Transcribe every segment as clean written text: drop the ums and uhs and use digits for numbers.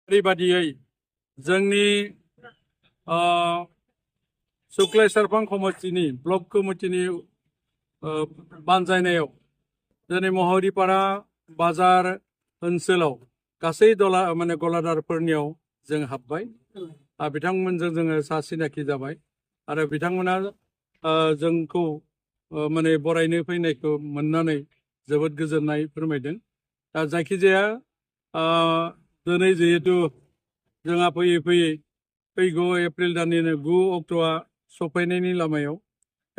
ओरैबादियै जोंनि सुक्लाय सारफां कमिटिनि ब्लक कमिटिनि बानजायनायाव दिनै महरीपारा बाजार ओनसोलाव गासै गलादारफोरनियाव जों हाबबाय बिथांमोनजों जोङो सिनाखि जाबाय आरो बिथांमोना जोंखौ बरायनो फैनायखौ मोननानै जोबोद गोजोननाय फोरमायदों। दा जायखिजाया दिनै जिहेतु जोंहा फैयै फैयै फैगौ एप्रिल दाननि 9 अक्ट'आ सफैनायनि लामायाव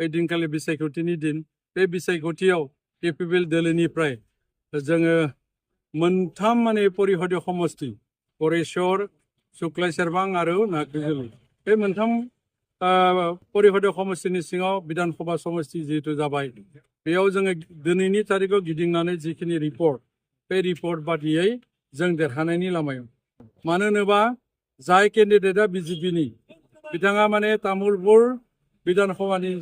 ओइदिनखालि बिसायख'थिनि दिन बे बिसायख'थियाव केपिपिएल दोलोनिफ्राय जोङो मोनथाम परिषदीय समष्टि गरेस्वर सुक्लाय सेरफां आरो नाग्रिजुलि बे मोनथाम परिषदीय समष्टिनि सिङाव विधानसभा समष्टि जिहेतु जाबाय बेयाव जोङो दिनैनि तारिखआव गिदिंनानै जिखिनि रिपर्ट बे रिपर्ट बादियै जों देरहानायनि लामायाव मानो होनोबा जाय केन्डिडेटआ बिजेपिनि बिथाङा तामुलपुर विधानसभानि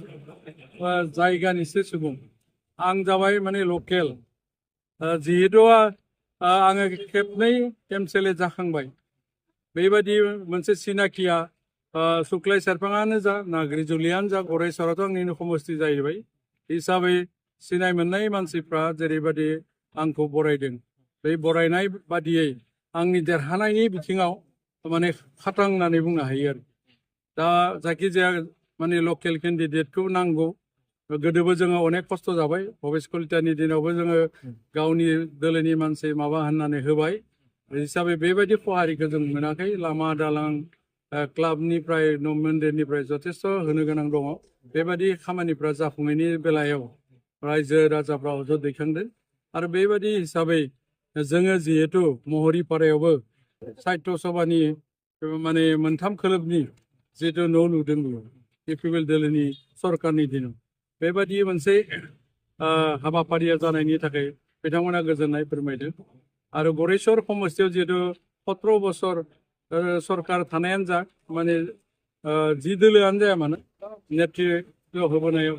जायगानिसो सुबुं आं जाबाय लकेल जिहेतु आङो खेबनै एमसिएलए जाखांबाय बेबायदि मोनसे सिनाखिया सुक्लाय सेरफाङानो जा नाग्रिजुलियानो जा गरेस्वराथ' आंनिनो समष्टि जाहैबाय हिसाबै सिनाय मोननाय मानसिफ्रा जेरैबायदि आंखौ बरायदों बे बरायनाय बादियै आंनि देरहानायनि बिथिङाव खाथां होननानै बुंनो हायो आरो दा जायखिजाया लकेल केन्डिडेटखौ नांगौ गोदोबो जोङो अनेक खस्थ' जाबाय भबेश कलितानि दिनावबो जोङो गावनि दोलोनि मानसि माबा होननानै होबाय हिसाबै बेबायदि खहारिखौ जों मोनाखै लामा दालां क्लाबनिफ्राय मन्दिरनिफ्राय जथेस्थ' होनो गोनां दङ बेबायदि खामानिफ्रा जाफुंनायनि बेलायाव रायजो राजाफ्रा अजद दैखांदों आरो बेबायदि हिसाबै जोङो जिहेतु महरीपारायावबो साहित्य सभानि मोनथाम खोलोबनि जिहेतु न' लुदों केपिपिएल दोलोनि सरकारनि दिनाव बेबायदि मोनसे हाबाफारिया जानायनि थाखाय बिथांमोना गोजोननाय फोरमायदों आरो गरेस्वर समष्टियाव जिहेतु 17 बोसोर सरकार थानायानो जा जि दोलोआनो जाया मानो नेतृत्व होबोनायाव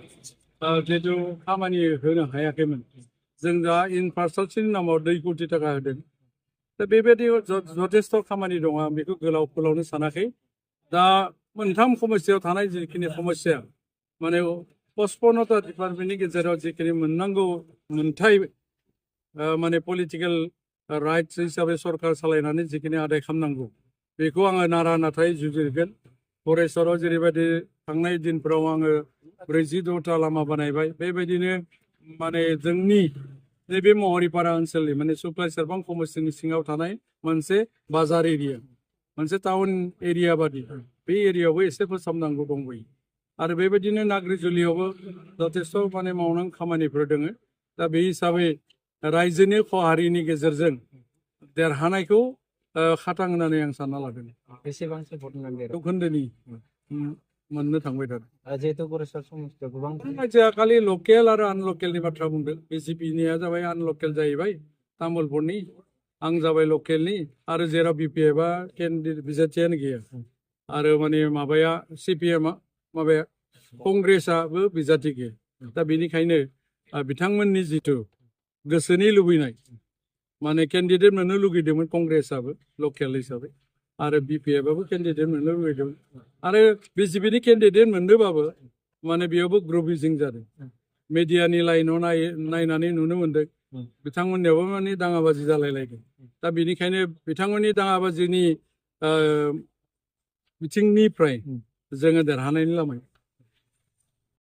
जिहेतु खामानि होनो हायाखैमोन जों दा इनफ्रास्ट्राक्चारनि नामाव 2 कोटि थाखा होदों दा बेबायदि जथेस्थ' खामानि दङ आं बेखौ गोलाव फोलावनो सानाखै दा मोनथाम समष्टियाव थानाय जिखिनि समस्या पचपन्न'ता डिपार्टमेन्टनि गेजेराव जिखिनि मोननांगौ मोनथाय पलिटिकेल राइट्स हिसाबै सरकार सालायनानै जिखिनि आदाय खालामनांगौ बेखौ आङो नारा नाथाय जुजिगोन गरेस्वराव जेरैबायदि थांनाय दिनफोराव आङो 46ता लामा बानायबाय बेबायदिनो जोंनि नैबे महरीपारा ओनसोलनि सुक्लाय सेरफां समष्टिनि सिङाव थानाय मोनसे बाजार एरिया मोनसे टाउन एरिया बादि बे एरियायावबो एसे फोसाबनांगौ दंबोयो आरो बेबायदिनो नाग्रिजुलियावबो जथेस्थ' मावनांगौ खामानिफोर दङ दा बे हिसाबै रायजोनि खहारिनि गेजेरजों देरहानायखौ खाथां होननानै आं सानना लादों। बेसेबांसो भट मोनदों? जौखोन्दोनि मोननो थांबाय थादों जिहेतु गरेस्वर समष्टियाव गोबां रायजोआ खालि लकेल आरो आनलकेलनि बाथ्रा बुंदों बिजेपिनिया जाबाय आनलकेल जाहैबाय तामुलपुरनि आं जाबाय लकेलनि आरो जेराव बिपिएफआ केन्डिडेट बिजाथियानो गैया आरो माबाया सिपिएमआ माबाया कंग्रेसआबो बिजाथि गैया दा बेनिखायनो बिथांमोननि जिथु गोसोनि लुबैनाय केन्डिडेट मोननो लुगैदोंमोन कंग्रेसआबो लकेल हिसाबै आरो बिपिएफआबो केन्डिडेट मोननो लुगैदोंमोन आरो बिजेपिनि केन्डिडेट मोनदोंबाबो बेयावबो ग्रुपिजिं जादों मिडियानि लाइनाव नायनानै नुनो मोन्दों बिथांमोननियावबो दाङाबाजि जालायलायदों दा बेनिखायनो बिथांमोननि दाङाबाजिनि बिथिंनिफ्राय जोङो देरहानायनि लामायाव